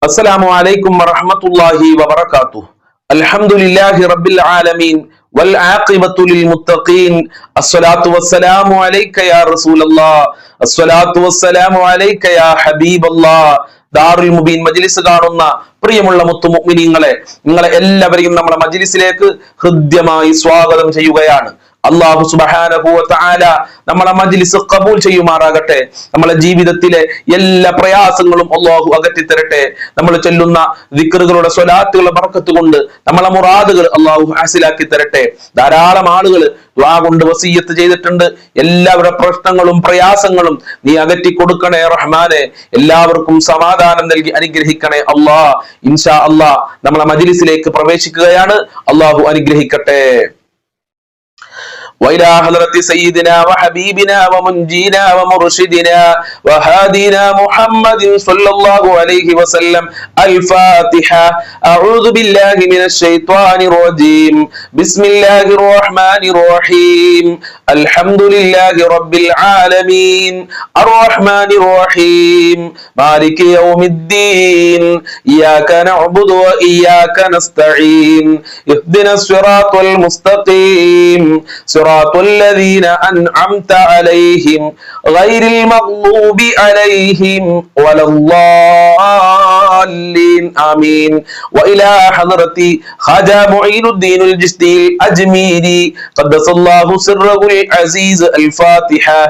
السلام عليكم ورحمة الله وبركاته. الحمد لله رب العالمين والعاقبة للمتقين. الصلاة والسلام عليك يا رسول الله. الصلاة والسلام عليك يا حبيب الله. ദാറുൽ മുബീൻ മജ്ലിസ് കാണുന്ന പ്രിയമുള്ള മുത്തു മുഅ്മിനീങ്ങളെ, നിങ്ങളെ എല്ലാവരെയും നമ്മുടെ മജ്ലിസിലേക്ക് ഹൃദ്യമായി സ്വാഗതം ചെയ്യുകയാണ്. അല്ലാഹു സുബ്ഹാനഹു വ തആല നമ്മളെ മജ്ലിസ് ഖബൂൽ ചെയ്യുമാറാകട്ടെ. നമ്മളെ ജീവിതത്തിലെ എല്ലാ പ്രയാസങ്ങളും അല്ലാഹു അകറ്റി തരട്ടെ. നമ്മൾ ചൊല്ലുന്ന ദിക്റുകളുടെ സ്വലാത്തുകളുടെ ബർക്കത്ത് കൊണ്ട് നമ്മളെ മുറാദുകൾ അല്ലാഹു ഹാസിലാക്കി തരട്ടെ. ധാരാളം ആളുകൾ ദുആ കൊണ്ട് വസിയ്യത്ത് ചെയ്തിട്ടുണ്ട്. എല്ലാവരുടെ പ്രശ്നങ്ങളും പ്രയാസങ്ങളും നീ അകറ്റി കൊടുക്കണേ റഹ്മാനെ. എല്ലാവർക്കും സമാധാനം നൽകി അനുഗ്രഹിക്കണേ അല്ലാഹ്. ഇൻഷാ അല്ലാഹ് നമ്മളെ മജ്ലിസിലേക്ക് പ്രവേശിക്കുകയാണ്. അല്ലാഹു അനുഗ്രഹിക്കട്ടെ. وإلى حضرة سيدنا وحبيبنا ومنجينا ومرشدنا وهادينا محمد صلى الله عليه وسلم الفاتحة. أعوذ بالله من الشيطان الرجيم. بسم الله الرحمن الرحيم. الحمد لله رب العالمين الرحمن الرحيم مالك يوم الدين إياك نعبد وإياك نستعين اهدنا الصراط المستقيم صراط الذين أنعمت عليهم غير المغضوب عليهم ولا الضالين آمين. وإلى حضرة خواجة معين الدين الجشتي الأجميري قدس الله سره العزيز الفاتحة.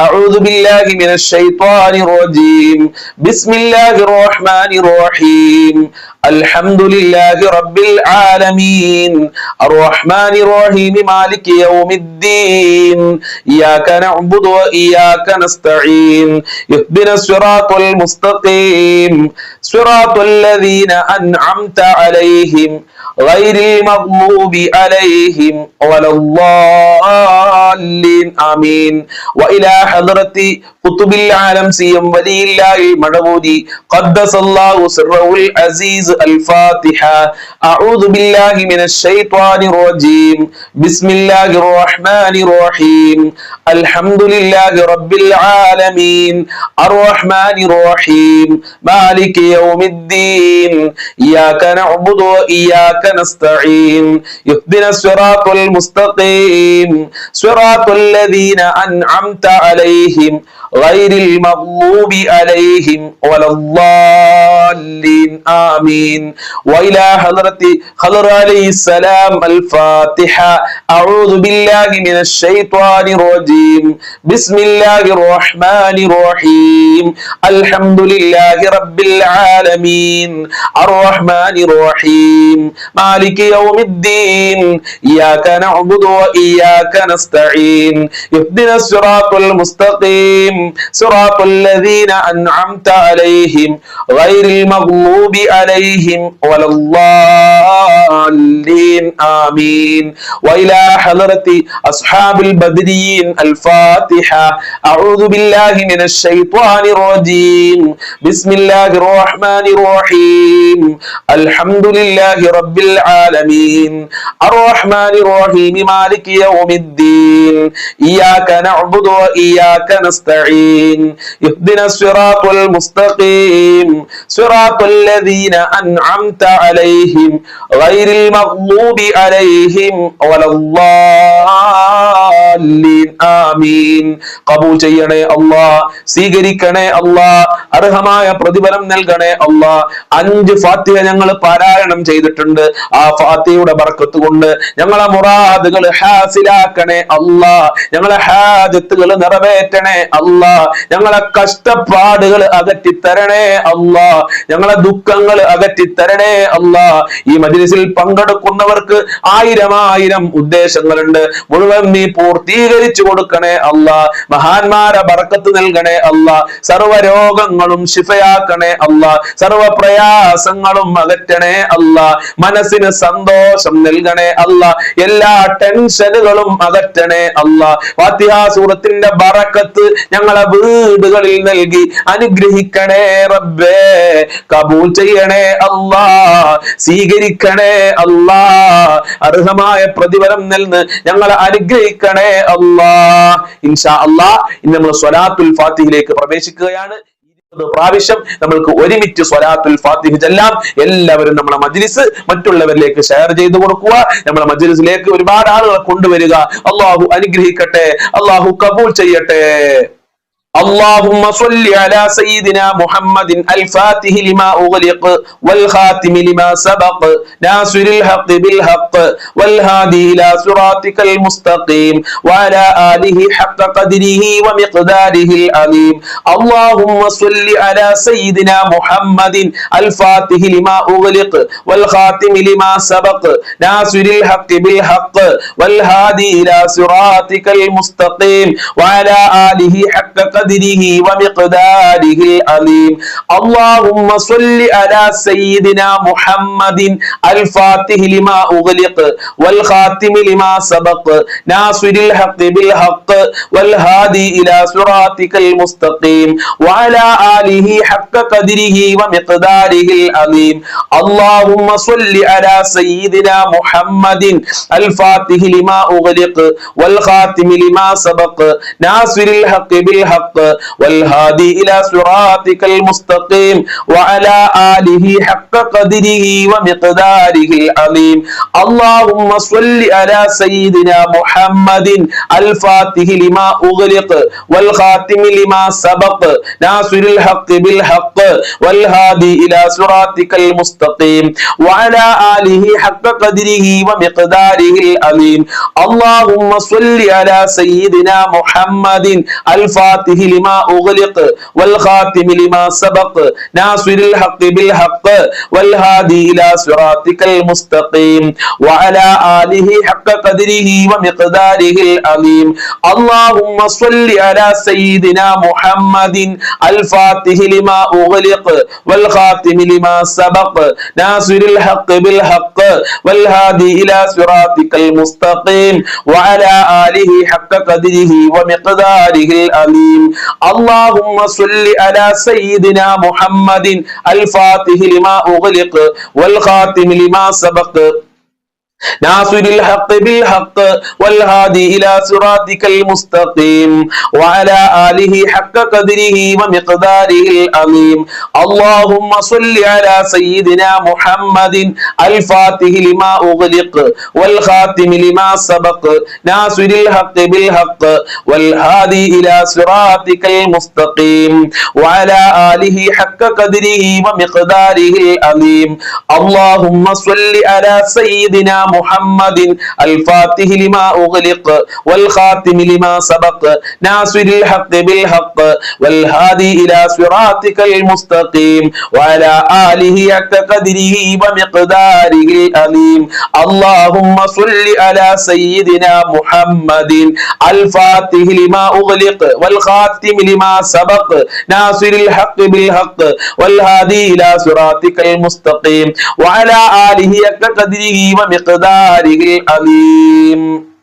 أعوذ بالله من الشيطان الرجيم. بسم الله الرحمن الرحيم. الحمد لله رب العالمين الرحمن الرحيم مالك يوم الدين إياك نعبد وإياك نستعين اهدنا الصراط المستقيم صراط الذين أنعمت عليهم غير المغضوب عليهم ولا الضالين آمين. وإلى حضرة قطب العالم سيم ولي الله المدبودي قدس الله سره العزيز الفاتحة. أعوذ بالله من الشيطان الرجيم. بسم الله الرحمن الرحيم. الحمد لله رب العالمين الرحمن الرحيم مالك يوم الدين إياك نعبد وإياك نستعين اهدنا الصراط المستقيم صراط الذين أنعمت عليهم غير المغضوب عليهم ولا الضالين آمين. وإلى حضرة خضر عليه السلام الفاتحة. أعوذ بالله من الشيطان الرجيم. بسم الله الرحمن الرحيم. الحمد لله رب العالمين الرحمن الرحيم مالك يوم الدين إياك نعبد وإياك نستعين اهدنا الصراط المستقيم صراط الذين أنعمت عليهم غير المغضوب عليهم ولا الضالين آمين. وإلى حضرة أصحاب البدريين الفاتحة. أعوذ بالله من الشيطان الرجيم. بسم الله الرحمن الرحيم. الحمد لله رب العالمين الرحمن الرحيم مالك يوم الدين إياك نعبد وإياك نستعين اهدنا الصراط المستقيم صراط الذين أنعمت عليهم غير المغضوب عليهم ولا الضالين آمين. قبول ചെയ്യണേ അല്ലാഹ്, സ്വീകരിക്കണേ അല്ലാഹ്, അർഹമായ പ്രതിഫലം നൽകണേ അല്ലാഹ്. 5 ഫാത്തിഹ ഞങ്ങൾ പാരായണം ചെയ്തിട്ടുണ്ട്. ആ ഫാത്തിഹയുടെ ബർക്കത്ത് കൊണ്ട് ഞങ്ങളെ മുറാദുകൾ ഹാസിലാക്കണേ അല്ലാഹ്. ഞങ്ങളെ ഹാജത്തുകൾ നിറവേറ്റണേ അല്ലാഹ്. ഞങ്ങളെ കഷ്ടപ്പാടുകൾ അകറ്റിത്തരണേ അല്ലാഹ്. ഞങ്ങളെ ദുഃഖങ്ങൾ അകറ്റിത്തരണേ അല്ലാഹ്. ഈ മജ്ലിസിൽ പങ്കെടുക്കുന്നവർക്ക് 1000 ഉദ്ദേശങ്ങളുണ്ട്. മുഴുവൻ നീ പൂർത്തീകരിച്ചു കൊടുക്കണേ അല്ലാഹ്. മഹാന്മാരെ ബർക്കത്ത് നൽകണേ അല്ലാഹ്. സർവ്വ രോഗങ്ങളും ശിഫയാക്കണേ അല്ലാഹ്. സർവ്വ പ്രയാസങ്ങളും അകറ്റണേ അല്ലാഹ്. മനസ്സിന് സന്തോഷം നൽകണേ അല്ലാഹ്. എല്ലാ ടെൻഷനുകളും അകറ്റണേ അല്ലാഹ്. ഫാത്തിഹ സൂറത്തിന്റെ ബറക്കത്ത് ഞങ്ങളെ വീടുകളിൽ നൽകി അനുഗ്രഹിക്കണേ റബ്ബേ. കബൂൽ ചെയ്യണേ അല്ലാഹ്, സ്വീകരിക്കണേ അല്ലാഹ്. അർഹമായ പ്രതിഫലം നൽകി ഞങ്ങളെ അനുഗ്രഹിക്കണേ അല്ലാഹ്. ഇൻഷാ അല്ലാഹ് ഇന്ന് നമ്മൾ സ്വലാത്തുൽ ഫാത്തിഹയിലേക്ക് പ്രവേശിക്കുകയാണ്. പ്രാവശ്യം നമ്മൾക്ക് ഒരുമിച്ച് സ്വലാത്തുൽ ഫാത്തിഹ ചൊല്ലാം. എല്ലാവരും നമ്മളെ മജ്ലിസ് മറ്റുള്ളവരിലേക്ക് ഷെയർ ചെയ്തു കൊടുക്കുക. നമ്മളെ മജ്ലിസിലേക്ക് ഒരുപാട് ആളുകളെ കൊണ്ടുവരിക. അള്ളാഹു അനുഗ്രഹിക്കട്ടെ, അള്ളാഹു കബൂൽ ചെയ്യട്ടെ. اللهم صل على سيدنا محمد الفاتح لما أغلق والخاتم لما سبق ناصر الحق بالحق والهادي إلى صراطك المستقيم وعلى آله حق قدره ومقداره العظيم. اللهم صل على سيدنا محمد الفاتح لما أغلق والخاتم لما سبق ناصر الحق بالحق والهادي إلى صراطك المستقيم وعلى آله حق قدره ومقداره العظيم. اللهم صل على سيدنا محمد الفاتح لما أغلق والخاتم لما سبق ناصر الحق بالحق والهادي إلى صراطك المستقيم وعلى آله حق قدره ومقداره العظيم. اللهم صل على سيدنا محمد الفاتح لما أغلق والخاتم لما سبق ناصر الحق بالحق والهادي إلى صراطك المستقيم وعلى آله حق قدره ومقداره العظيم. اللهم صل على سيدنا محمد الفاتح لما أغلق والخاتم لما سبق ناصر الحق بالحق والهادي إلى صراطك المستقيم وعلى آله حق قدره ومقداره العظيم. اللهم صل على سيدنا محمد الفاتح لما أغلق والخاتم لما سبق ناصر الحق بالحق والهادي إلى صراطك المستقيم وعلى آله حق قدره ومقداره العظيم. اللهم صل على سيدنا محمد الفاتح لما أغلق والخاتم لما سبق ناصر الحق بالحق والهادي إلى صراطك المستقيم وعلى آله حق قدره ومقداره العظيم. اللهم صل على سيدنا محمد الفاتح لما أغلق والخاتم لما سبق ناصر الحق بالحق والهادي إلى صراطك المستقيم وعلى آله حق قدره ومقداره العظيم. اللهم صل على سيدنا محمد الفاتح لما أغلق والخاتم لما سبق ناصر الحق بالحق والهادي إلى صراطك المستقيم وعلى آله حق قدره ومقداره العظيم. اللهم صل على سيدنا محمد الفاتح لما أغلق والخاتم لما سبق ناصر الحق بالحق والهادي إلى صراطك المستقيم وعلى آله حق قدره ومقداره العظيم. اللهم صل على سيدنا محمد الفاتح لما أغلق والخاتم لما سبق ناصر الحق بالحق والهادي إلى صراطك المستقيم وعلى آله حق قدره ومقداره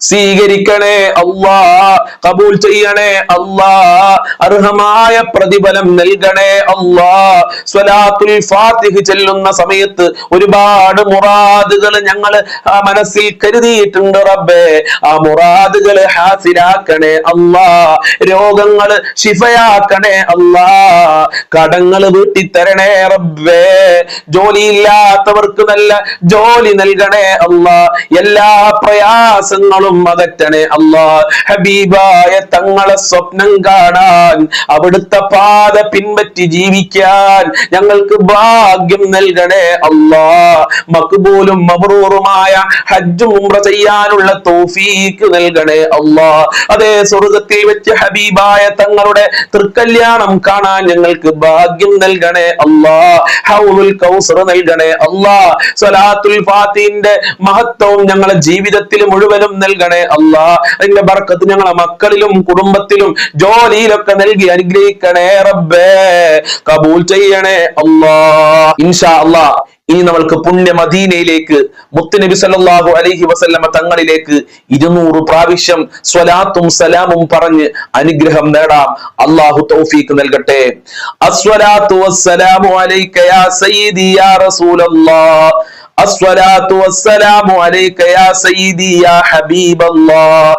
സ്വീകരിക്കണേ അല്ലാ, കബൂൽ ചെയ്യണേ അല്ലാ, അർഹമായ പ്രതിഫലം നൽകണേ അല്ലാ. സ്വലാത്തുൽ ഫാത്തിഹ ചൊല്ലുന്ന സമയത്ത് ഒരുപാട് മുറാദുകൾ ഞങ്ങൾ മനസ്സിൽ കരുതിയിട്ടുണ്ട് റബ്ബേ. ആ മുറാദുകൾ ഹാസിലാക്കണേ അല്ലാ, രോഗങ്ങൾ ശിഫയാക്കണേ അല്ലാ, കടങ്ങൾ വീട്ടിത്തരണേ റബ്ബേ, ജോലിയില്ലാത്തവർക്ക് നല്ല ജോലി നൽകണേ അല്ലാ, എല്ലാ പ്രയാസങ്ങളും അകറ്റണേ അല്ലാ. ഹബീബായ തങ്ങളെ സ്വപ്നം കാണാൻ, അവിടുത്തെ പാത പിൻപറ്റി ജീവിക്കാൻ ഞങ്ങൾക്ക് ഭാഗ്യം നൽകണേ അല്ലാ. മഖ്ബൂലും മബ്റൂറുമായ ഹജ്ജും ഉംറ ചെയ്യാനുള്ള തൗഫീക്ക് നൽകണേ അല്ലാ. അതേ സ്വർഗ്ഗത്തിൽ വെച്ച് ഹബീബായ തങ്ങളുടെ തൃക്കല്യാണം കാണാൻ ഞങ്ങൾക്ക് ഭാഗ്യം നൽകണേ അല്ലാ. ഹൗലുൽ കൗസർ നൽകണേ അല്ലാ. സ്വലാത്തുൽ ഫാത്തിഹിന്റെ മഹത്വവും ഞങ്ങളുടെ ജീവിതത്തിൽ മുഴുവനും നൽകണേ അല്ലാ. അതിന്റെ ബർക്കത്ത് ഞങ്ങളെ മക്കളിലും കുടുംബത്തിലും ജോലിയിലൊക്കെ നൽകി അനുഗ്രഹിക്കണേ റബ്ബേ, കബൂൽ ചെയ്യണേ അല്ലാ. ഇൻഷാ അല്ലാ ഇനി നമ്മൾക്ക് പുണ്യ മദീനയിലേക്ക് മുത്തുനബി സല്ലല്ലാഹു അലൈഹി വസല്ലമ തങ്ങളിലേക്ക് 200 പ്രാവശ്യം സ്വലാത്തും സലാമും പറഞ്ഞ് അനുഗ്രഹം നേടാം. അല്ലാഹു തൗഫീഖ് നൽകട്ടെ. അസ്സലാത്തു വസ്സലാമു അലൈക യാ സയ്യിദി യാ റസൂലല്ലാഹ്. الصلاة والسلام عليك يا سيدي يا حبيب الله.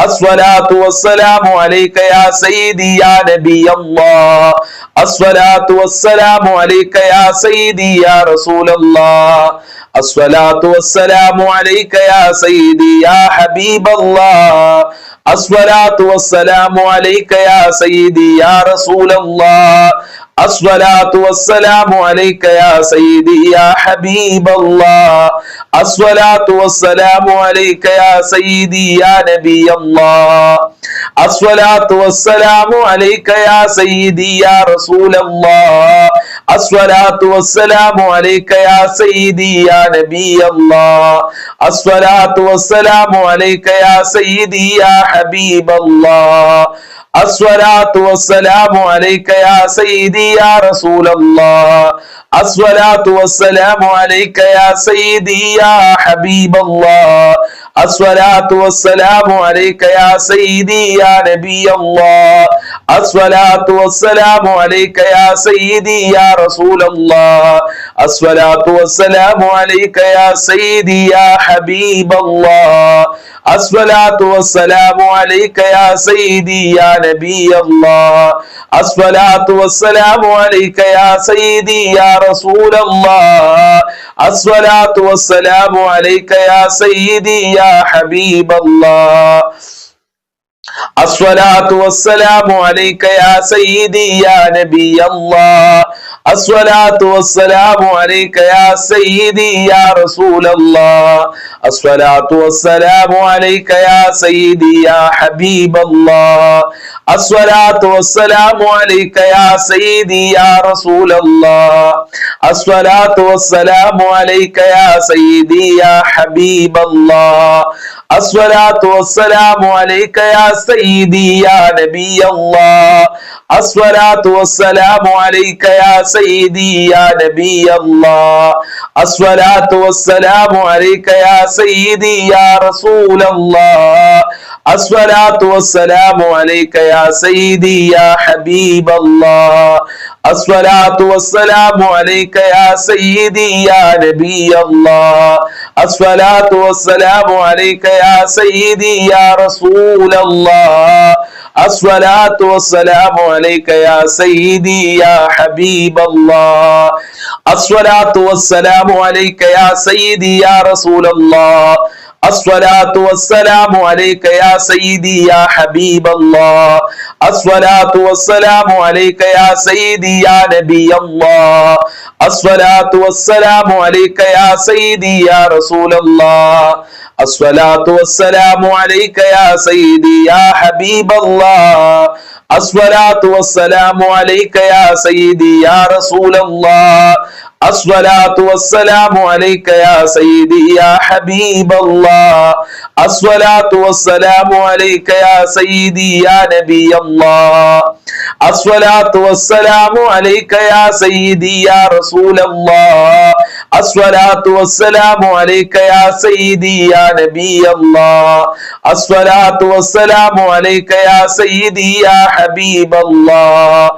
الصلاة والسلام عليك يا سيدي يا نبي الله. അസ്സലാത്തു വസ്സലാമു അലൈക യാ സയ്യിദി യാ റസൂലല്ലാഹ് അസ്സലാത്തു വസ്സലാമു അലൈക യാ സയ്യിദി യാ ഹബീബല്ലാഹ് അസ്സലാത്തു വസ്സലാമു അലൈക യാ സയ്യിദി യാ റസൂലല്ലാഹ് الصلاة والسلام عليك يا سيدي يا حبيب الله الصلاة والسلام عليك يا سيدي يا نبي الله الصلاة والسلام عليك يا سيدي يا رسول الله الصلاة والسلام عليك يا سيدي يا نبي الله الصلاة والسلام عليك يا سيدي يا حبيب الله الصلاة والسلام عليك يا سيدي يا رسول الله الصلاة والسلام عليك يا سيدي يا حبيب الله الصلاة والسلام عليك يا سيدي يا نبي الله الصلاة والسلام عليك يا سيدي يا رسول الله الصلاة والسلام عليك يا سيدي يا حبيب الله الصلاة والسلام عليك يا سيدي يا نبي الله الصلاة والسلام عليك يا سيدي يا رسول الله الصلاة والسلام عليك يا سيدي يا حبيب الله الصلاة والسلام عليك يا سيدي يا نبي الله الصلاة والسلام عليك يا سيدي يا رسول الله الصلاة والسلام عليك يا سيدي يا حبيب الله الصلاة والسلام عليك يا سيدي يا رسول الله الصلاة والسلام عليك يا سيدي يا حبيب الله الصلاة والسلام عليك يا سيدي يا نبي الله الصلاة والسلام عليك يا سيدي يا نبي الله الصلاة والسلام عليك يا سيدي يا رسول الله الصلاة والسلام عليك يا سيدي يا حبيب الله الصلاة والسلام عليك يا سيدي يا نبي الله الصلاة والسلام عليك يا سيدي يا رسول الله الصلاة والسلام عليك يا سيدي يا حبيب الله الصلاة والسلام عليك يا سيدي يا رسول الله الصلاة والسلام عليك يا سيدي يا حبيب الله الصلاة والسلام عليك يا سيدي يا نبي الله الصلاة والسلام عليك يا سيدي يا رسول الله الصلاة والسلام عليك يا سيدي يا حبيب الله الصلاة والسلام عليك يا سيدي يا رسول الله الصلاة والسلام عليك يا سيدي يا حبيب الله الصلاة والسلام عليك يا سيدي يا نبي الله الصلاة والسلام عليك يا سيدي يا رسول الله الصلاة والسلام عليك يا سيدي يا نبي الله الصلاة والسلام عليك يا سيدي يا حبيب الله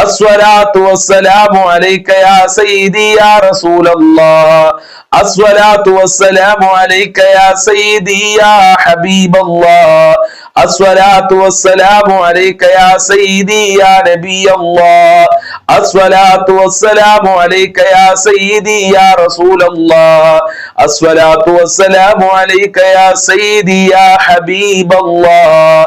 الصلاة والسلام عليك يا سيدي يا رسول الله الصلاة والسلام عليك يا سيدي يا حبيب الله الصلاة والسلام عليك يا سيدي يا نبي الله الصلاة والسلام عليك يا سيدي يا رسول الله الصلاة والسلام عليك يا سيدي يا حبيب الله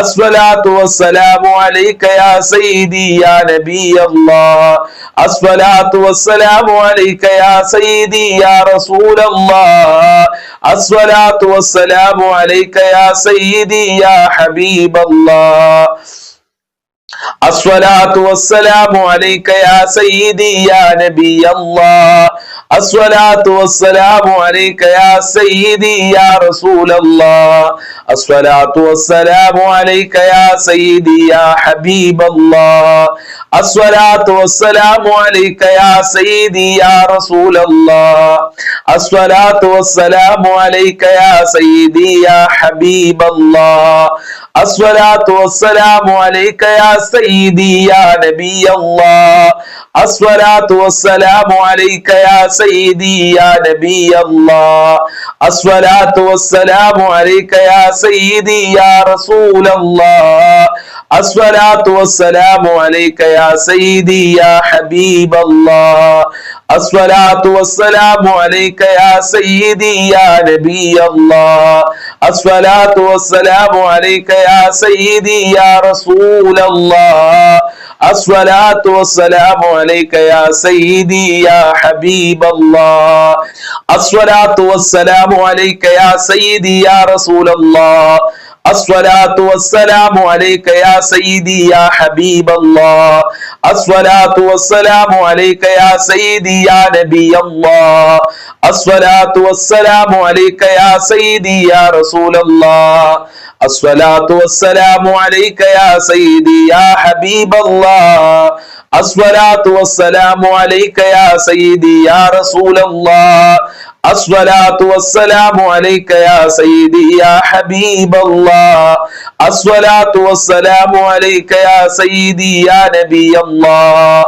الصلاة والسلام عليك يا سيدي يا نبي الله الصلاة والسلام عليك يا سيدي يا رسول الله الصلاة والسلام عليك يا سيدي يا حبيب الله الصلاة والسلام عليك يا سيدي يا نبي الله الصلاة والسلام عليك يا سيدي يا رسول الله الصلاة والسلام عليك يا سيدي يا حبيب الله الصلاة والسلام عليك يا سيدي يا رسول الله الصلاة والسلام عليك يا سيدي يا حبيب الله الصلاة والسلام عليك يا سيدي يا نبي الله الصلاة والسلام عليك يا سيدي يا نبي الله الصلاة والسلام عليك يا سيدي يا رسول الله الصلاة والسلام عليك يا سيدي يا حبيب الله الصلاة والسلام عليك يا سيدي يا نبي الله الصلاة والسلام عليك يا سيدي يا رسول الله الصلاة والسلام عليك يا سيدي يا حبيب الله الصلاة والسلام عليك يا سيدي يا رسول الله الصلاة والسلام عليك يا سيدي يا حبيب الله الصلاة والسلام عليك يا سيدي يا نبي الله الصلاة والسلام عليك يا سيدي يا رسول الله الصلاة والسلام عليك يا سيدي يا حبيب الله الصلاة والسلام عليك يا سيدي يا رسول الله الصلاة والسلام عليك يا سيدي يا حبيب الله الصلاة والسلام عليك يا سيدي يا نبي الله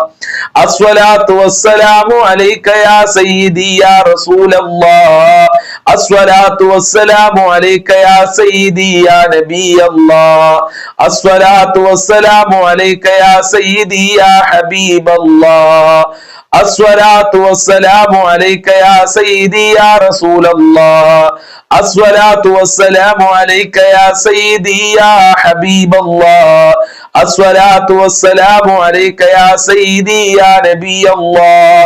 الصلاة والسلام عليك يا سيدي يا رسول الله الصلاة والسلام عليك يا سيدي يا نبي الله الصلاة والسلام عليك يا سيدي يا حبيب الله الصلاة والسلام عليك يا سيدي يا رسول الله الصلاة والسلام عليك يا سيدي يا حبيب الله الصلاة والسلام عليك يا سيدي يا نبي الله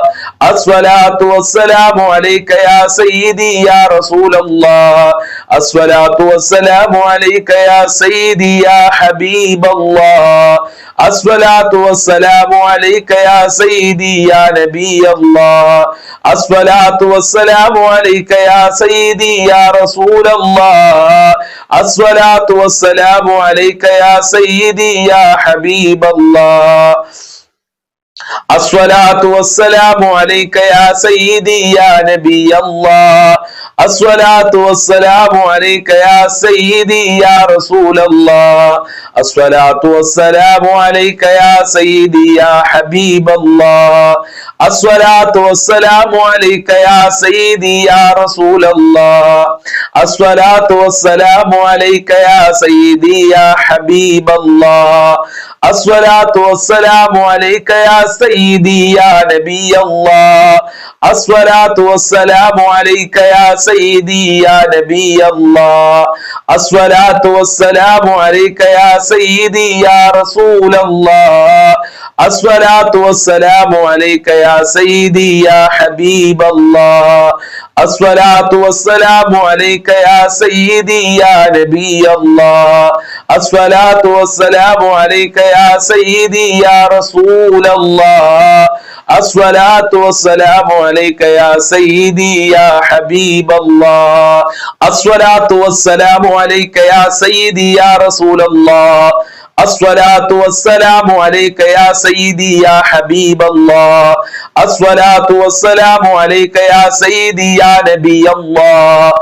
الصلاة والسلام عليك يا سيدي يا رسول الله الصلاة والسلام عليك يا سيدي يا حبيب الله الصلاة والسلام عليك يا سيدي يا نبي الله الصلاة والسلام عليك يا سيدي يا رسول الله الصلاة والسلام عليك يا سيدي يا حبيب الله الصلاة والسلام عليك يا سيدي يا نبي الله الصلاة والسلام عليك يا سيدي يا رسول الله الصلاة والسلام عليك يا سيدي يا حبيب الله الصلاة والسلام عليك يا سيدي يا رسول الله الصلاة والسلام عليك يا سيدي يا حبيب الله الصلاة والسلام عليك يا سيدي يا نبي الله الصلاة والسلام عليك يا سيدي يا نبي الله الصلاة والسلام عليك يا سيدي يا رسول الله الصلاة والسلام عليك يا سيدي يا حبيب الله الصلاة والسلام عليك يا سيدي يا نبي الله الصلاة والسلام عليك يا سيدي يا رسول الله الصلاة والسلام عليك يا سيدي يا حبيب الله الصلاة والسلام عليك يا سيدي يا رسول الله الصلاة والسلام عليك يا سيدي يا حبيب الله الصلاة والسلام عليك يا سيدي يا نبي الله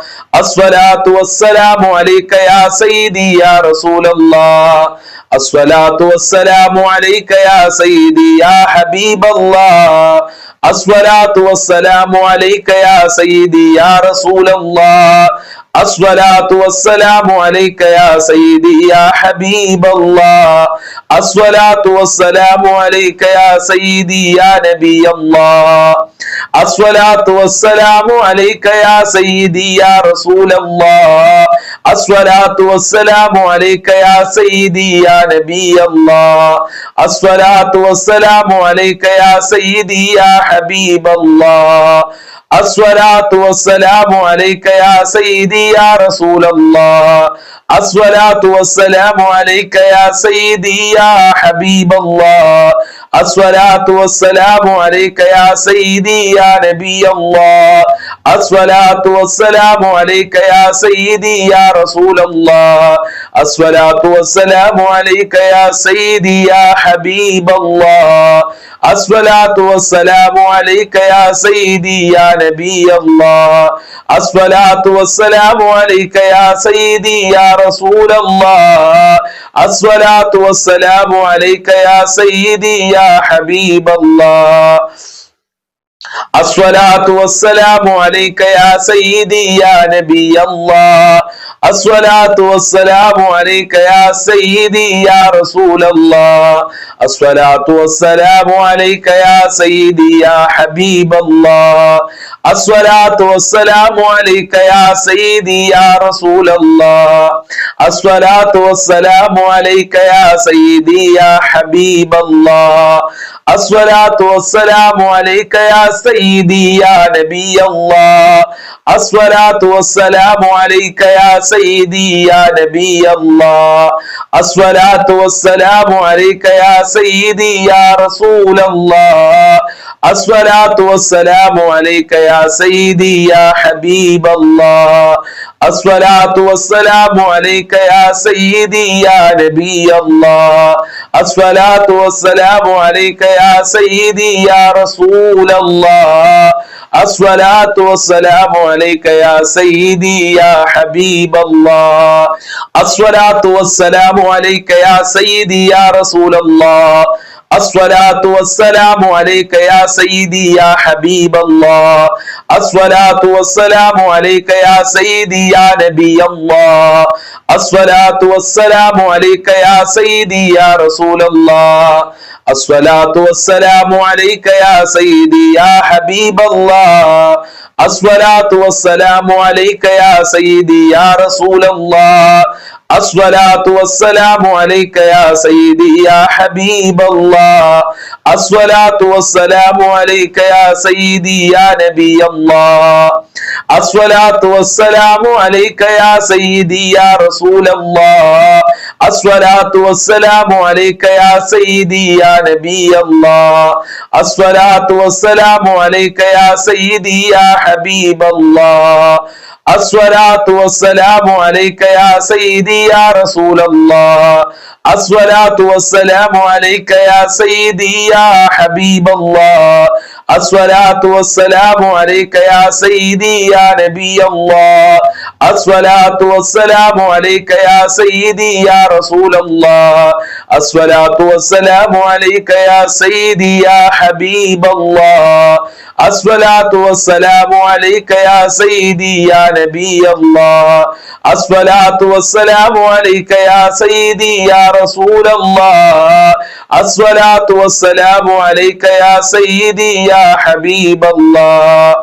الصلاة والسلام عليك يا سيدي يا رسول الله الصلاة والسلام عليك يا سيدي يا حبيب الله الصلاة والسلام عليك يا سيدي يا رسول الله الصلاة والسلام عليك يا سيدي يا حبيب الله الصلاة والسلام عليك يا سيدي يا نبي الله الصلاة والسلام عليك يا سيدي يا رسول الله الصلاة والسلام عليك يا سيدي يا نبي الله الصلاة والسلام عليك يا سيدي يا حبيب الله الصلاة والسلام عليك يا سيدي يا رسول الله الصلاة والسلام عليك يا سيدي يا حبيب الله الصلاة والسلام عليك يا سيدي يا نبي الله الصلاة والسلام عليك يا سيدي يا رسول الله الصلاة والسلام عليك يا سيدي يا حبيب الله الصلاة والسلام عليك يا سيدي يا نبي الله الصلاة والسلام عليك يا سيدي يا رسول الله الصلاة والسلام عليك يا سيدي يا حبيب الله الصلاة والسلام عليك يا سيدي يا نبي الله. الصلاة والسلام عليك يا سيدي يا رسول الله. الصلاة والسلام عليك يا سيدي يا حبيب الله. الصلاة والسلام عليك يا سيدي يا رسول الله. الصلاة والسلام عليك يا سيدي يا حبيب الله. الصلاة والسلام عليك يا سيدي يا نبي الله. الصلاة والسلام عليك يا سيدي يا نبي الله. الصلاة والسلام عليك يا سيدي يا رسول الله. الصلاة والسلام عليك يا سيدي يا حبيب الله. الصلاة والسلام عليك يا سيدي يا نبي الله. الصلاة والسلام عليك يا سيدي يا رسول الله. الصلاة والسلام عليك يا سيدي يا حبيب الله. الصلاة والسلام عليك يا سيدي يا رسول الله. الصلاة والسلام عليك يا سيدي يا حبيب الله. الصلاة والسلام عليك يا سيدي يا نبي الله. الصلاة والسلام عليك يا سيدي يا رسول الله. الصلاة والسلام عليك يا سيدي يا حبيب الله. الصلاة والسلام عليك يا سيدي يا رسول الله. الصلاة والسلام عليك يا سيدي يا حبيب الله. الصلاة والسلام عليك يا سيدي يا نبي الله. الصلاة والسلام عليك يا سيدي يا رسول الله. الصلاة والسلام عليك يا سيدي يا نبي الله. الصلاة والسلام عليك يا سيدي يا حبيب الله. الصلاة والسلام عليك يا سيدي يا رسول الله. الصلاة والسلام عليك يا سيدي يا حبيب الله. الصلاة والسلام عليك يا سيدي يا نبي الله. الصلاة والسلام عليك يا سيدي يا رسول الله. الصلاة والسلام عليك يا سيدي يا حبيب الله. الصلاة والسلام عليك يا سيدي يا نبي الله. الصلاة والسلام عليك يا سيدي يا رسول الله. الصلاة والسلام عليك يا سيدي يا حبيب الله.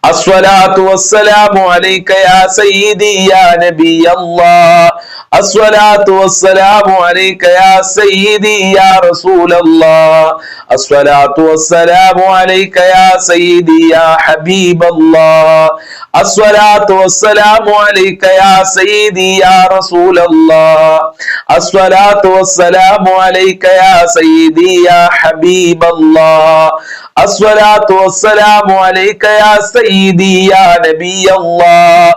الصلاة والسلام عليك يا سيدي يا نبي الله. الصلاة والسلام عليك يا سيدي يا رسول الله. الصلاة والسلام عليك يا سيدي يا حبيب الله. الصلاة والسلام عليك يا سيدي يا رسول الله. الصلاة والسلام عليك يا سيدي يا حبيب الله. الصلاة والسلام عليك يا سيدي يا نبي الله.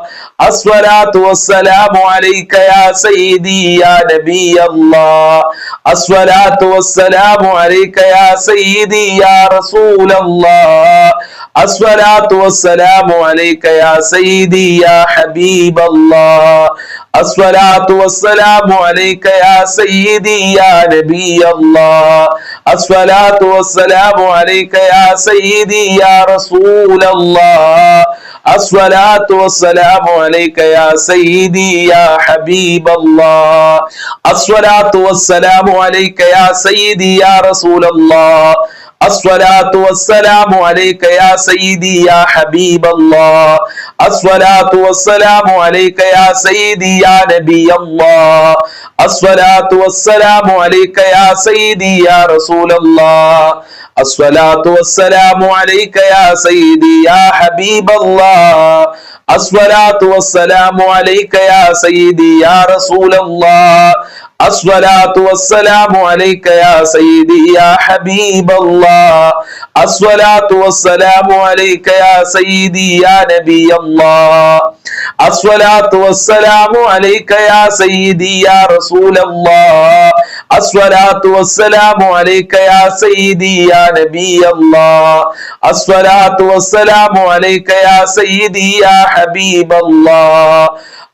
الصلاة والسلام عليك يا سيدي يا نبي الله. الصلاة والسلام عليك يا سيدي يا رسول الله. الصلاة والسلام عليك يا سيدي يا حبيب الله. الصلاة والسلام عليك يا سيدي يا نبي الله. الصلاة والسلام عليك يا سيدي يا رسول الله. الصلاة والسلام عليك يا سيدي يا حبيب الله. الصلاة والسلام عليك يا سيدي يا رسول الله. الصلاة والسلام عليك يا سيدي يا حبيب الله. الصلاة والسلام عليك يا سيدي يا نبي الله. الصلاة والسلام عليك يا سيدي يا رسول الله. الصلاة والسلام عليك يا سيدي يا حبيب الله. الصلاة والسلام عليك يا سيدي يا رسول الله. الصلاة والسلام عليك يا سيدي يا حبيب الله. الصلاة والسلام عليك يا سيدي يا نبي الله. الصلاة والسلام عليك يا سيدي يا رسول الله. الصلاة والسلام عليك يا سيدي يا نبي الله. الصلاة والسلام عليك يا سيدي يا حبيب الله.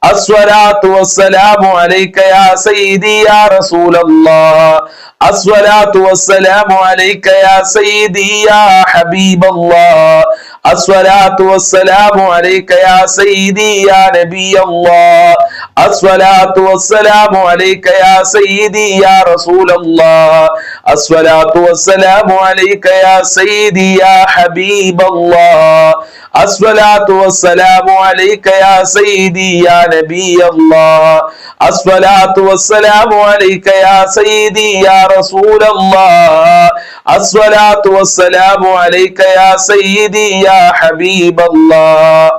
الصلاة والسلام عليك يا سيدي يا رسول الله. الصلاة والسلام عليك يا سيدي يا حبيب الله. الصلاة والسلام عليك يا سيدي يا نبي الله. الصلاة والسلام عليك يا سيدي يا رسول الله. الصلاة والسلام عليك يا سيدي يا حبيب الله. الصلاة والسلام عليك يا سيدي يا نبي الله. الصلاة والسلام عليك يا سيدي يا رسول الله. الصلاة والسلام عليك يا سيدي يا حبيب الله.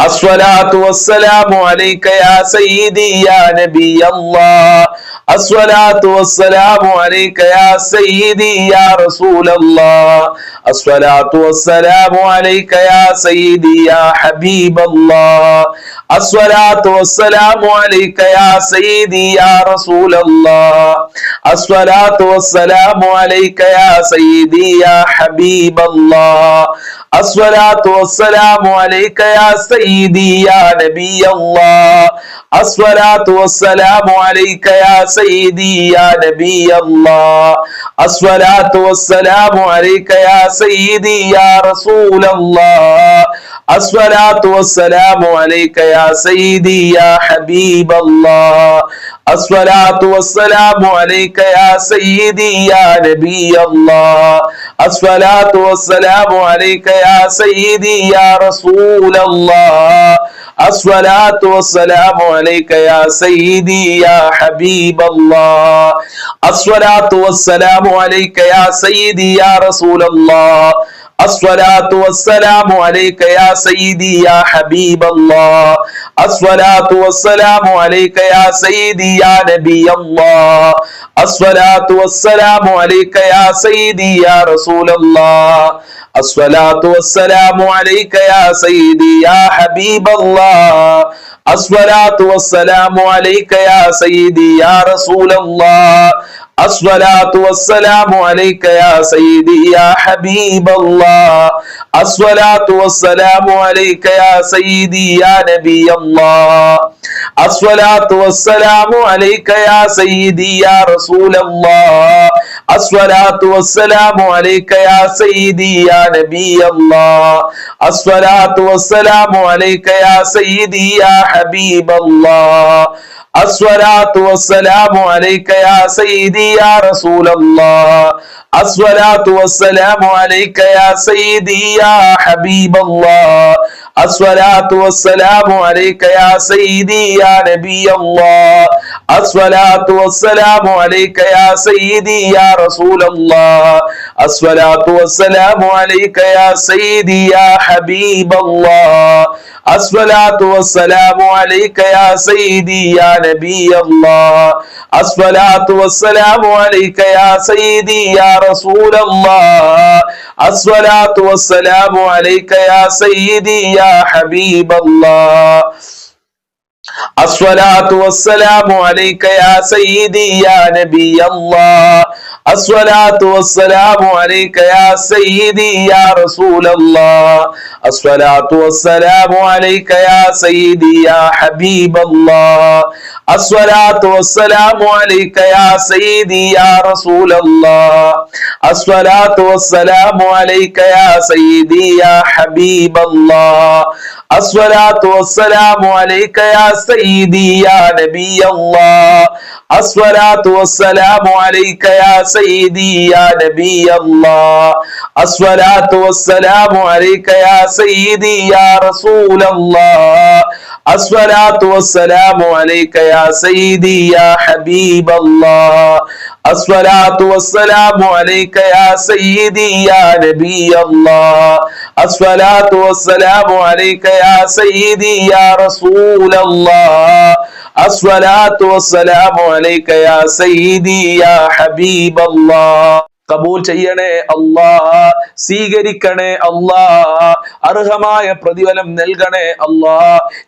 الصلاة والسلام عليك يا سيدي يا نبي الله. الصلاة والسلام عليك يا سيدي يا رسول الله. الصلاة والسلام عليك يا سيدي يا حبيب الله. الصلاة والسلام عليك يا سيدي يا رسول الله. الصلاة والسلام عليك يا سيدي يا حبيب الله. الصلاة والسلام عليك يا سيدي يا نبي الله. الصلاة والسلام عليك يا سيدي يا نبي الله. الصلاة والسلام عليك يا سيدي يا رسول الله. الصلاة والسلام عليك يا سيدي يا حبيب الله. الصلاة والسلام عليك يا سيدي يا نبي الله. الصلاة والسلام عليك يا سيدي يا رسول الله. الصلاة والسلام عليك يا سيدي يا حبيب الله. الصلاة والسلام عليك يا سيدي يا رسول الله. الصلاة والسلام عليك يا سيدي يا حبيب الله. الصلاة والسلام عليك يا سيدي يا نبي الله. الصلاة والسلام عليك يا سيدي يا رسول الله. الصلاة والسلام عليك يا سيدي يا حبيب الله. الصلاة والسلام عليك يا سيدي يا رسول الله. الصلاة والسلام عليك يا سيدي يا حبيب الله. الصلاة والسلام عليك يا سيدي يا نبي الله. الصلاة والسلام عليك يا سيدي يا رسول الله. الصلاة والسلام عليك يا سيدي يا نبي الله. الصلاة والسلام عليك يا سيدي يا حبيب الله. الصلاة والسلام عليك يا سيدي يا رسول الله. الصلاة والسلام عليك يا سيدي يا حبيب الله. الصلاة والسلام عليك يا سيدي يا نبي الله. الصلاة والسلام عليك يا سيدي يا رسول الله. الصلاة والسلام عليك يا سيدي يا حبيب الله. الصلاة والسلام عليك يا سيدي يا نبي الله. الصلاة والسلام عليك يا سيدي يا رسول الله. الصلاة والسلام عليك يا سيدي يا حبيب الله. الصلاة والسلام عليك يا سيدي يا نبي الله. الصلاة والسلام عليك يا سيدي يا رسول الله. الصلاة والسلام عليك يا سيدي يا حبيب الله. الصلاة والسلام عليك يا سيدي يا رسول الله. الصلاة والسلام عليك يا سيدي يا حبيب الله. الصلاة والسلام عليك يا سيدي يا نبي الله. الصلاة والسلام عليك يا سيدي يا نبي الله. الصلاة والسلام عليك يا سيدي يا رسول الله. الصلاة والسلام عليك يا سيدي يا حبيب الله. الصلاة والسلام عليك يا سيدي يا نبي الله. الصلاة والسلام عليك يا سيدي يا رسول الله. الصلاة والسلام عليك يا سيدي يا حبيب الله. കബൂൽ ചെയ്യണേ അല്ലാ, സ്വീകരിക്കണേ അല്ലാ, അർഹമായ പ്രതിഫലം നൽകണേ അല്ലാ.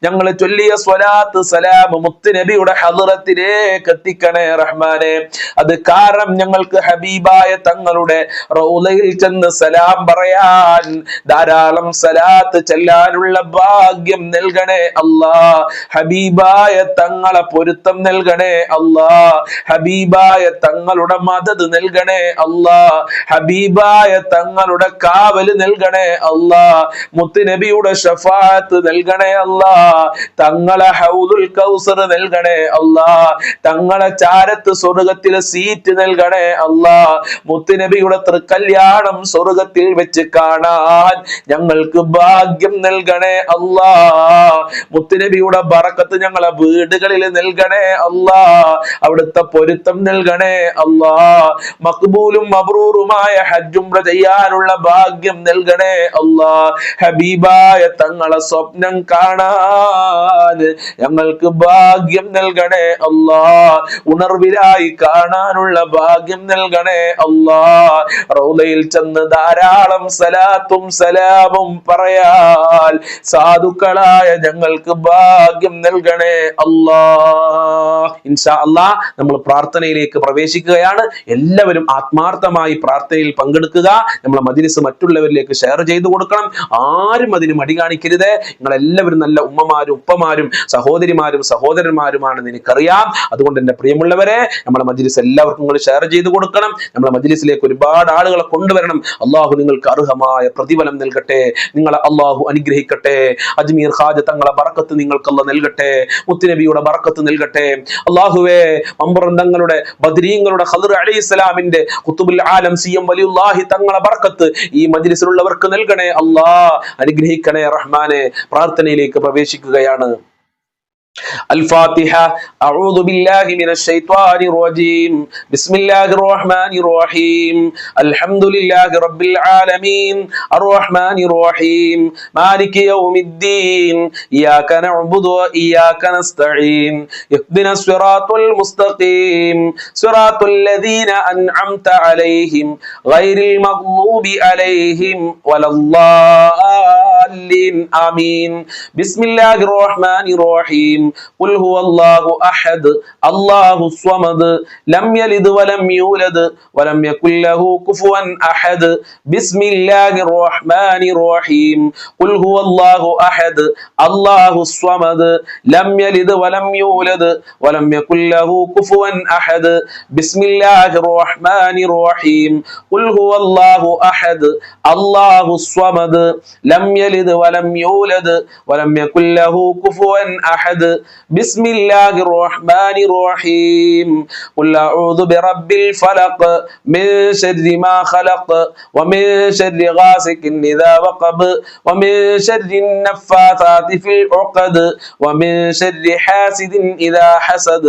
ഞങ്ങൾ ചൊല്ലിയ സ്വലാത്ത് സലാം മുത്ത് നബിയുടെ ഹദ്റത്തിലേക്ക് എത്തിക്കണേ റഹ്മാനെ. അത് കാരണം ഞങ്ങൾക്ക് ഹബീബായ തങ്ങളുടെ റൗളയിൽ ചെന്ന് സലാം പറയാൻ, ധാരാളം സലാത്ത് ചെല്ലാനുള്ള ഭാഗ്യം നൽകണേ അല്ലാ. ഹബീബായ തങ്ങളെ പൊരുത്തം നൽകണേ അല്ലാ. ഹബീബായ തങ്ങളുടെ മദദ് നൽകണേ അല്ലാ. ഹബീബായ തങ്ങളുടെ കാവല് നൽകണേ അല്ലാ. മുത്തുനബിയുടെ ഷഫാഅത്ത് നൽകണേ അല്ലാ. തങ്ങളെ ഹൗദുൽ കൗസർ നൽകണേ അല്ലാ. തങ്ങളെ ചാരത്ത് സ്വർഗത്തിലെ സീറ്റ് നൽകണേ അല്ലാ. മുത്തുനബിയുടെ തൃക്കല്യാണം സ്വർഗത്തിൽ വെച്ച് കാണാൻ ഞങ്ങൾക്ക് ഭാഗ്യം നൽകണേ അല്ലാ. മുത്തുനബിയുടെ ബറക്കത്ത് ഞങ്ങളെ വീടുകളിൽ നൽകണേ അല്ലാ. അവിടുത്തെ പൊരുത്തം നൽകണേ അല്ലാ. മഖ്ബൂലും മബ്റൂറുമായ ഹജ്ജ് ഉംറ ചെയ്യാനുള്ള ഭാഗ്യം നൽകണേ അല്ലാ. ഹബീബായ തങ്ങളെ സ്വപ്നം കാണാൻ ഞങ്ങൾക്ക് ഭാഗ്യം നൽകണേ അല്ലാ. ഉണർവിലായി കാണാനുള്ള ഭാഗ്യം നൽകണേ അല്ലാ. റൗളയിൽ ചെന്ന് ധാരാളം സലാത്തും സലാമും പറയാൻ സാധുക്കളായ ഞങ്ങൾക്ക് ഭാഗ്യം നൽകണേ അല്ലാ. ഇൻഷാ അല്ലാഹ് നമ്മൾ പ്രാർത്ഥനയിലേക്ക് പ്രവേശിക്കുകയാണ്. എല്ലാവരും ആത്മാർത്ഥമായി പ്രാർത്ഥനയിൽ പങ്കെടുക്കുക. നമ്മളെ മജ്‌ലിസ് മറ്റുള്ളവരിലേക്ക് ഷെയർ ചെയ്തു കൊടുക്കണം. ആരും അതിന് മടി കാണിക്കരുത്. നിങ്ങളെല്ലാവരും നല്ല ഉമ്മമാരും ഉപ്പമാരും സഹോദരിമാരും സഹോദരന്മാരുമാണെന്ന് എനിക്കറിയാം. അതുകൊണ്ട് എന്റെ പ്രിയമുള്ളവരെ, നമ്മളെ മജ്‌ലിസ് എല്ലാവർക്കും നിങ്ങൾ ഷെയർ ചെയ്തു കൊടുക്കണം. നമ്മളെ മജ്‌ലിസിലേക്ക് ഒരുപാട് ആളുകളെ കൊണ്ടുവരണം. അള്ളാഹു നിങ്ങൾക്ക് അർഹമായ പ്രതിഫലം നൽകട്ടെ. നിങ്ങളെ അള്ളാഹു അനുഗ്രഹിക്കട്ടെ. അജ്മീർ ഖാജ തങ്ങളെ ബറക്കത്ത് നിങ്ങൾക്ക് അല്ലാഹ് നൽകട്ടെ. മുത്തുനബിയുടെ ബറക്കത്ത് നൽകട്ടെ. അള്ളാഹുവേ, മമ്പറന്തങ്ങളുടെ ബദ്രീങ്ങളുടെ ഖദർ അലൈഹിസ്സലാമിന്റെ ഖുതുബുൽ ആലം സിയം വലിയുല്ലാഹി തങ്ങളെ ബറക്കത്ത് ഈ മജ്‌ലിസിലുള്ളവർക്ക് നൽകണേ അല്ലാഹ്. അനുഗ്രഹിക്കണേ റഹ്മാനെ. പ്രാർത്ഥനയിലേക്ക് പ്രവേശിക്കുകയാണ്. الفاتحة. أعوذ بالله من الشيطان الرجيم. بسم الله الرحمن الرحيم. الحمد لله رب العالمين الرحمن الرحيم مالك يوم الدين إياك نعبد وإياك نستعين اهدنا الصراط المستقيم صراط الذين أنعمت عليهم غير المغضوب عليهم ولا الضالين آمين. بسم الله الرحمن الرحيم. قل هو الله أحد الله الصمد لم يلد ولم يولد ولم يكن له كفوا أحد. بسم الله الرحمن الرحيم. قل هو الله أحد الله الصمد لم يلد ولم يولد ولم يكن له كفوا أحد. بسم الله الرحمن الرحيم. قل هو الله أحد الله الصمد لم يلد ولم يولد ولم يكن له كفوا أحد. بسم الله الرحمن الرحيم. قل أعوذ برب الفلق من شر ما خلق ومن شر غاسق إذا وقب ومن شر النفاثات في العقد ومن شر حاسد إذا حسد.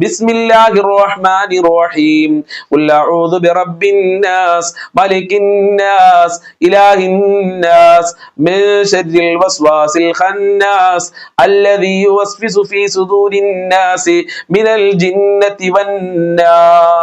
بسم الله الرحمن الرحيم. قل أعوذ برب الناس ملك الناس إله الناس من شر الوسواس الخناس الذي يوسوس في صدور الناس من الجنة والناس.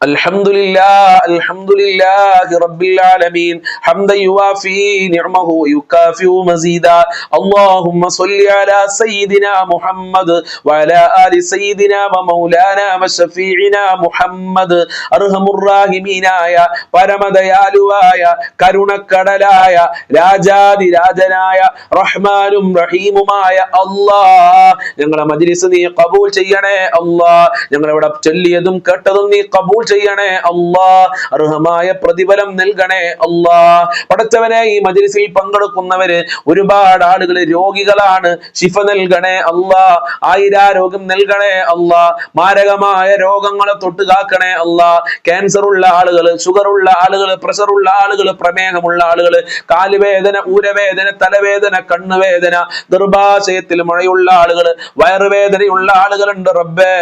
الحمد لله رب العالمين حمدا يوافي نعمه ويكافئ مزيدا. اللهم صل على سيدنا محمد وعلى آل سيدنا ومولانا وشفيعنا محمد. അർഹമുറാഹിമീനായ പരമദയാലുവായ കരുണക്കടലായ രാജാതിരാജനായ റഹ്മാനും റഹീമുമായ അല്ലാഹ്, ഞങ്ങളെ മജ്‌ലിസ് നീ ഖബൂൽ ചെയ്യണേ അല്ലാഹ്. ഞങ്ങളിവിടെ ചൊല്ലിയതും കേട്ടതും നീ ഖബൂൽ ചെയ്യണേ അല്ലാഹ്. അർഹമായ പ്രതിഫലം നൽകണേ അല്ലാഹ്. പടച്ചവനെ, ഈ മജ്‌ലിസിൽ പങ്കെടുക്കുന്നവര് ഒരുപാട് ആളുകൾ രോഗികളാണ്. ശിഫ നൽകണേ അല്ലാഹ്. ആയിരാരോഗ്യം നൽകണേ അല്ലാഹ്. മാരകമായ രോഗങ്ങളെ തൊട്ട് കാക്കണേ അല്ലാഹ്. ക്യാൻസർ ഉള്ള ആളുകൾ, ഷുഗർ ഉള്ള ആളുകൾ, പ്രഷർ ഉള്ള ആളുകൾ, പ്രമേഹമുള്ള ആളുകൾ, കാലുവേദന, ഊരവേദന, തലവേദന, കണ്ണുവേദന, ഗർഭാശയത്തിൽ മുഴയുള്ള ആളുകൾ, വയറുവേദനയുള്ള ആളുകളുണ്ട് റബ്ബേ.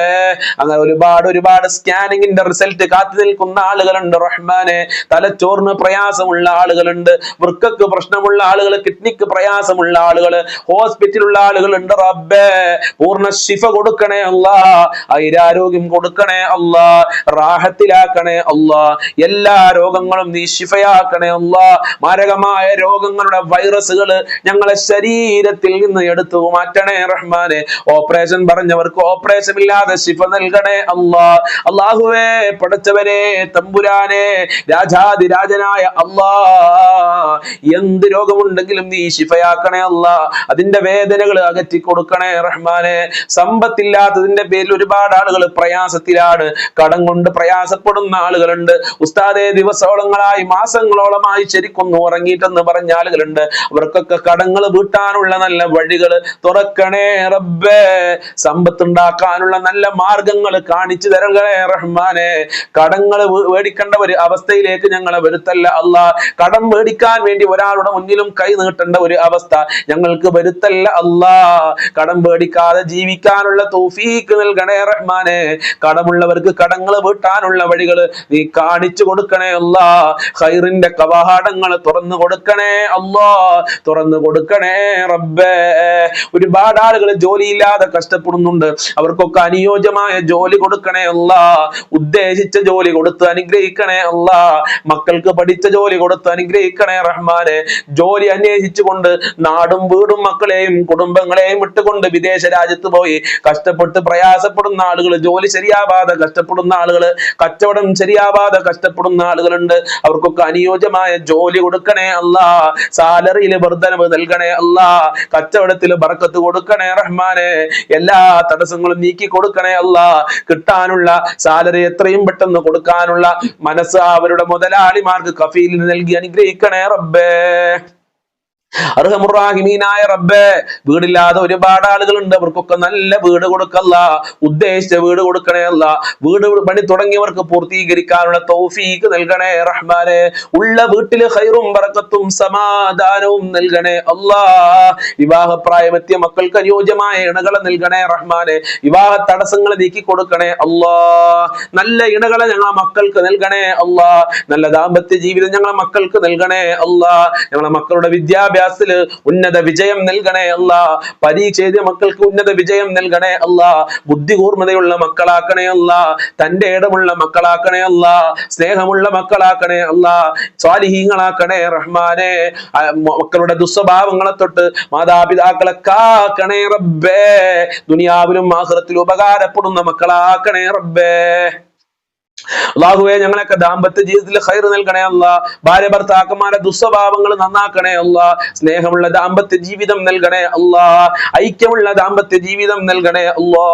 അങ്ങനെ ഒരുപാട് സ്കാനിങ്ങിന്റെ അതിന്റെ റിസൾട്ട് കാത്തു നിൽക്കുന്ന ആളുകളുണ്ട് റഹ്മാനെ. തലച്ചോറിന് പ്രയാസമുള്ള ആളുകളുണ്ട്, വൃക്കക്ക് പ്രശ്നമുള്ള ആളുകൾ, കിഡ്നിക്ക് പ്രയാസമുള്ള ആളുകൾ, ഹോസ്പിറ്റലുള്ള ആളുകളുണ്ട്. റബ്ബേ പൂർണ്ണ ശിഫ കൊടുക്കണേ അല്ലാ, ഐരാരോഗ്യം കൊടുക്കണേ അല്ലാ, റാഹത്തിലാക്കണേ അല്ലാ, എല്ലാ രോഗങ്ങളും നീ ശിഫയാക്കണേ അല്ലാ. മാരകമായ രോഗങ്ങളുടെ വൈറസുകൾ ഞങ്ങളെ ശരീരത്തിൽ നിന്ന് എടുത്തു മാറ്റണേ റഹ്മാനെ. ഓപ്പറേഷൻ പറഞ്ഞവർക്ക് ഓപ്പറേഷൻ ഇല്ലാതെ ശിഫ നൽകണേ അല്ലാ. അല്ലാഹുവേ പടച്ചവനെ തമ്പുരാനെ രാജാതിരാജനായ അല്ലാ, എന്ത് രോഗമുണ്ടെങ്കിലും നീ ശിഫയാക്കണേ അല്ലാ. അതിന്റെ വേദനകൾ അകറ്റി കൊടുക്കണേ റഹ്മാനെ. സമ്പത്തില്ലാത്തതിന്റെ പേരിൽ ഒരുപാട് ആളുകൾ പ്രയാസത്തിലാണ്, കടം കൊണ്ട് പ്രയാസപ്പെടുന്ന ആളുകളുണ്ട്. ഉസ്താദേ ദിവസങ്ങളായി മാസങ്ങളോളമായി ശരിക്കൊന്നും ഉറങ്ങിയിട്ടെന്ന് പറഞ്ഞ ആളുകളുണ്ട്. അവർക്കൊക്കെ കടങ്ങൾ വീട്ടാനുള്ള നല്ല വഴികൾ തുറക്കണേ റബ്ബേ. സമ്പത്തുണ്ടാക്കാനുള്ള നല്ല മാർഗങ്ങൾ കാണിച്ചു തരണേ റഹ്മാനെ. കടങ്ങൾ മേടിക്കേണ്ട ഒരു അവസ്ഥയിലേക്ക് ഞങ്ങളെ വരുത്തല്ല അല്ലാ. കടം മേടിക്കാൻ വേണ്ടി ഒരാളുടെ മുന്നിലും കൈ നീട്ടേണ്ട ഒരു അവസ്ഥ ഞങ്ങൾക്ക് വരുത്തല്ല അല്ലാ. കടം മേടിക്കാതെ ജീവിക്കാനുള്ള തൗഫീക്ക് നൽകണേ റഹ്മാനെ. കടമുള്ളവർക്ക് കടങ്ങൾ വീട്ടാനുള്ള വഴികൾ നീ കാണിച്ചു കൊടുക്കണേ അല്ലാ. ഖൈറിന്റെ കവാടങ്ങൾ തുറന്നു കൊടുക്കണേ അല്ലാ, തുറന്നു കൊടുക്കണേ റബ്ബേ. ഒരുപാട് ആളുകൾ ജോലിയില്ലാതെ കഷ്ടപ്പെടുന്നുണ്ട്, അവർക്കൊക്കെ അനുയോജ്യമായ ജോലി കൊടുക്കണേ അല്ലാ. ഉദ്ദേശിച്ച ജോലി കൊടുത്ത് അനുഗ്രഹിക്കണേ അല്ലാ. മക്കൾക്ക് പഠിച്ച ജോലി കൊടുത്ത് അനുഗ്രഹിക്കണേ റഹ്മാനെ. ജോലി അന്വേഷിച്ചുകൊണ്ട് നാടും വീടും മക്കളെയും കുടുംബങ്ങളെയും വിട്ടുകൊണ്ട് വിദേശ രാജ്യത്ത് പോയി കഷ്ടപ്പെട്ട് പ്രയാസപ്പെടുന്ന ആളുകൾ, ജോലി ശരിയാവാതെ കഷ്ടപ്പെടുന്ന ആളുകൾ, കച്ചവടം ശരിയാവാതെ കഷ്ടപ്പെടുന്ന ആളുകളുണ്ട്. അവർക്കൊക്കെ അനുയോജ്യമായ ജോലി കൊടുക്കണേ അല്ലാ. സാലറിയിൽ വർധനവ് നൽകണേ അല്ലാ. കച്ചവടത്തിൽ ബർക്കത്ത് കൊടുക്കണേ റഹ്മാനെ. എല്ലാ തടസ്സങ്ങളും നീക്കി കൊടുക്കണേ അല്ലാ. കിട്ടാനുള്ള സാലറി എത്രയും പെട്ടെന്ന് കൊടുക്കാനുള്ള മനസ്സ് അവരുടെ മുതലാളിമാർക്ക് കഫീലിന് നൽകി അനുഗ്രഹിക്കണേ റബ്ബേ. അർഹമുറാഹിമീനായ റബ്ബേ, വീടില്ലാതെ ഒരുപാട് ആളുകളുണ്ട്, അവർക്കൊക്കെ നല്ല വീട് കൊടുക്കല്ല, ഉദ്ദേശിച്ച വീട് കൊടുക്കണേ അല്ല. വീട് പണി തുടങ്ങിയവർക്ക് പൂർത്തീകരിക്കാനുള്ള തൗഫീക്ക് നൽകണേ റഹ്മാനെ. ഉള്ള വീട്ടില് ഖൈറും ബറക്കത്തും സമാധാനവും നൽകണേ അല്ലാ. വിവാഹപ്രായമെത്തിയ മക്കൾക്ക് അനുയോജ്യമായ ഇണകളെ നൽകണേ റഹ്മാനെ. വിവാഹ തടസ്സങ്ങൾ നീക്കി കൊടുക്കണേ അല്ലാ. നല്ല ഇണകളെ ഞങ്ങളെ മക്കൾക്ക് നൽകണേ അല്ലാ. നല്ല ദാമ്പത്യ ജീവിതം ഞങ്ങളെ മക്കൾക്ക് നൽകണേ അല്ലാ. ഞങ്ങളെ മക്കളുടെ വിദ്യാഭ്യാസ ഉന്നത വിജയം നൽകണേ അല്ലാ. പരീക്ഷ എഴുതിയ മക്കൾക്ക് ഉന്നത വിജയം നൽകണേ അല്ലാ. ബുദ്ധി കൂർമ്മതയുള്ള മക്കളാക്കണേ അല്ലാ. തന്റെ ഇടമുള്ള മക്കളാക്കണേ അല്ലാ. സ്നേഹമുള്ള മക്കളാക്കണേ അല്ലാ. സ്വാലിഹീങ്ങളാക്കണേ റഹ്മാനെ. മക്കളുടെ ദുസ്വഭാവങ്ങളെ തൊട്ട് മാതാപിതാക്കളെ കാക്കണേ റബ്ബേ. ദുനിയാവിലും ആഖിറത്തിലും ഉപകാരപ്പെടുന്ന മക്കളാക്കണേ റബ്ബേ. അല്ലാഹുവേ ഞങ്ങളൊക്കെ ദാമ്പത്യ ജീവിതത്തിൽ ഖൈർ നൽകണേ അല്ലാ. ഭാര്യ ഭർത്താക്കന്മാരെ ദുസ്വഭാവങ്ങൾ നന്നാക്കണേ അല്ലാ. സ്നേഹമുള്ള ദാമ്പത്യ ജീവിതം നൽകണേ അല്ലാ. ഐക്യമുള്ള ദാമ്പത്യ ജീവിതം നൽകണേ അല്ലാ.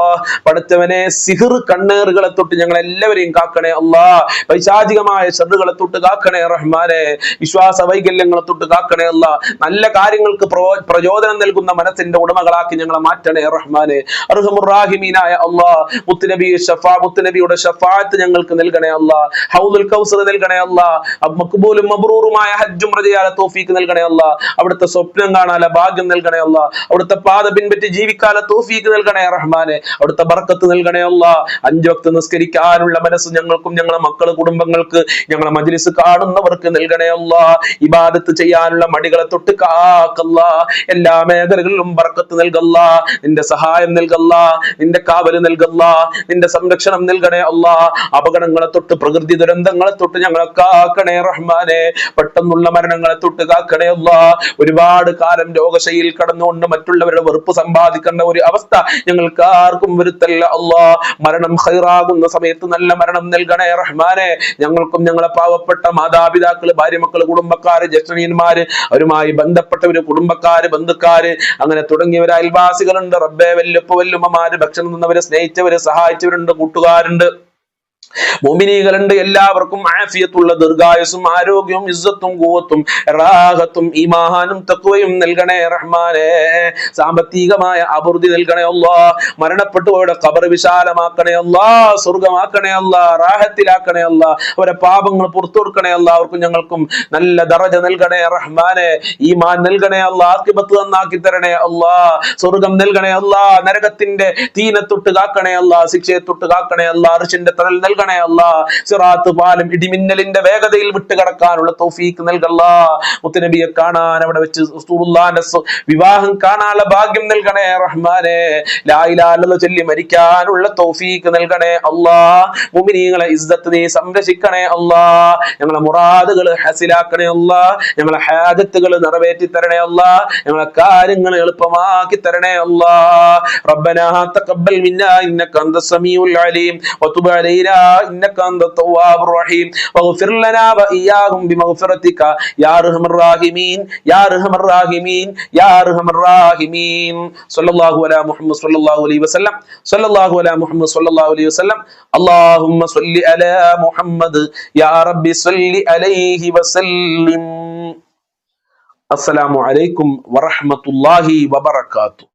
പടച്ചവനെ സിഹിർ കണ്ണേറുകളെ തൊട്ട് ഞങ്ങൾ എല്ലാവരെയും കാക്കണേ അല്ലാ. പൈശാചികമായ ശർറുകളെ തൊട്ട് കാക്കണേ റഹ്മാനെ. വിശ്വാസ വൈകല്യങ്ങളെ തൊട്ട് കാക്കണേ അല്ലാ. നല്ല കാര്യങ്ങൾക്ക് പ്രചോദനം നൽകുന്ന മനസ്സിന്റെ ഉടമകളാക്കി ഞങ്ങളെ മാറ്റണേ റഹ്മാനെ. അർഹമുർ-റാഹിമീനായ അല്ലാ, മുത്തുനബിയുടെ ശഫാഅത്ത് ഞങ്ങൾക്ക് നൽകണേ അല്ലാ. ഹൗദുൽ കൗസർ നൽകണേ അല്ലാ. മഖ്ബൂലും മബ്റൂറുമായ ഹജ്ജും റജയാല തൗഫീക്ക് നൽകണേ അല്ലാ. അവിടുത്തെ സ്വപ്നം കാണാല ഭാഗ്യം നൽകണേ അല്ലാ. അവിടുത്തെ പാത പിൻപറ്റി ജീവിക്കാല തൗഫീക്ക് നൽകണേ റഹ്മാനെ. അവിടുത്തെ ബർക്കത്ത് നൽകണേ അല്ലാ. 5 വക്ത് നിസ്കരിക്കാനുള്ള മനസ്സ് ഞങ്ങൾക്കും ഞങ്ങളെ മക്കള് കുടുംബങ്ങൾക്ക് ഞങ്ങളെ മജ്ലിസ് കാണുന്നവർക്ക് നൽകണേ അല്ലാ. ഇബാദത്ത് ചെയ്യാനുള്ള മടികളെ തൊട്ട് കാക്കല്ലാ. എല്ലാ മേഖലകളിലും ബർക്കത്ത് നൽകല്ലാ. നിന്റെ സഹായം നൽകല്ലാ. നിന്റെ കാവല് നൽകല്ലാ. നിന്റെ സംരക്ഷണം നൽകണേ അല്ലാ. അപകടങ്ങളെ തൊട്ട് പ്രകൃതി ദുരന്തങ്ങളെ തൊട്ട് ഞങ്ങളെ കാക്കണേ റഹ്മാനെ. പെട്ടെന്നുള്ള മരണങ്ങളെ തൊട്ട് കാക്കണേ അല്ലാ. ഒരുപാട് കാലം രോഗശൈലിയിൽ കടന്നുകൊണ്ട് മറ്റുള്ളവരുടെ വെറുപ്പ് സമ്പാദിക്കേണ്ട ഒരു അവസ്ഥ ഞങ്ങൾക്ക് ആർക്കും വരുത്തല്ല അല്ലാ. മരണം ഖൈറാകുന്ന സമയത്ത് നല്ല മരണം നൽകണേ റഹ്മാനെ. ഞങ്ങൾക്കും ഞങ്ങളെ പാവപ്പെട്ട മാതാപിതാക്കള്, ഭാര്യ മക്കള്, കുടുംബക്കാര്, ജ്യേഷ്ഠന്മാര്, അവരുമായി ബന്ധപ്പെട്ടവര്, കുടുംബക്കാര്, ബന്ധുക്കാര്, അങ്ങനെ തുടങ്ങിയവര്, അയൽവാസികളുണ്ട് റബ്ബേ. വല്ലുപ്പ വല്ലുമ്മമാര്, ഭക്ഷണം തന്നവര്, സ്നേഹിച്ചവര്, സഹായിച്ചവരുണ്ട്, കൂട്ടുകാരുണ്ട്, മുഅ്മിനീകളുണ്ട്. എല്ലാവർക്കും ആഫിയത്തുള്ള ദീർഘായുസ്സും ആരോഗ്യവും ഇസ്സത്തും ഖുവത്തും റാഹത്തും ഈമാനും തഖ്വയും നൽകണേ റഹ്മാനേ. സാമ്പത്തികമായ അഭിവൃദ്ധി നൽകണേ അല്ലാഹ്. മരണപ്പെട്ടു പോയവരുടെ ഖബർ വിശാലമാക്കണേ അല്ലാഹ്. സ്വർഗ്ഗമാക്കണേ അല്ലാഹ്. റാഹത്തിലാക്കണേ അല്ലാഹ്. അവരുടെ പാപങ്ങൾ പുറത്തു കൊടുക്കണേ അല്ലാഹ്. അവർക്കും ഞങ്ങൾക്കും നല്ല ദറജ നൽകണേ റഹ്മാനേ. ഈമാൻ നൽകണേ അല്ലാഹ്. ആഖിബത്ത് നന്നാക്കി തരണേ അല്ലാഹ്. സ്വർഗ്ഗം നൽകണേ അല്ലാഹ്. നരകത്തിന്റെ തീനെ തൊട്ട് കാക്കണേ അല്ലാഹ്. ശിക്ഷയെ തൊട്ട് കാക്കണേ അല്ലാഹ്. അർശിന്റെ തണൽ നൽകണേ നൽകണേ അല്ലാ. സിറാത്ത് പാലം ഇടിമിന്നലിന്റെ വേഗതയിൽ വിട്ടുകടക്കാനുള്ള തൗഫീക്ക് നൽകല്ലാ. മുത്തുനബിയെ കാണാൻ അവിടെ വെച്ച് റസൂലുള്ളാഹിന്റെ വിവാഹം കാണാനുള്ള ഭാഗ്യം നൽകണേ റഹ്മാനെ. ലാ ഇലാഹ ഇല്ലല്ലാഹ് ചൊല്ലി മരിക്കാനുള്ള തൗഫീക്ക് നൽകണേ അല്ലാ. മുഅ്മിനീങ്ങളെ ഇസ്സത്ത് നീ സംരക്ഷിക്കണേ അല്ലാ. ഞങ്ങളെ മുറാദുകൾ ഹസിലാക്കണേ അല്ലാ. ഞങ്ങളെ ഹാജത്തുകൾ നിറവേറ്റി തരണേ അല്ലാ. ഞങ്ങളെ കാര്യങ്ങൾ എളുപ്പമാക്കി തരണേ അല്ലാ. റബ്ബനാ തഖബ്ബൽ മിന്നാ ഇന്നക അൻതസ് സമീഉൽ അലീം വതുബ് അലൈനാ ഇന്നക അൻതത് തവ്വാബുർ റഹീം വഗ്ഫിർ ലനാ വഇയ്യാഹും ബിമഗ്ഫിറതിക യാ അർഹമർ റഹീമീൻ യാ അർഹമർ റഹീമീൻ യാ അർഹമർ റഹീമീൻ. സ്വല്ലല്ലാഹു അലാ മുഹമ്മദ് സ്വല്ലല്ലാഹു അലൈഹി വസല്ലം സ്വല്ലല്ലാഹു അലാ മുഹമ്മദ് സ്വല്ലല്ലാഹു അലൈഹി വസല്ലം. അല്ലാഹുമ്മ സ്വല്ലി അലാ മുഹമ്മദ് യാ റബ്ബി സ്വല്ലി അലൈഹി വസല്ലിം. അസ്സലാമു അലൈക്കും വറഹ്മത്തുള്ളാഹി വബറകാതുഹു.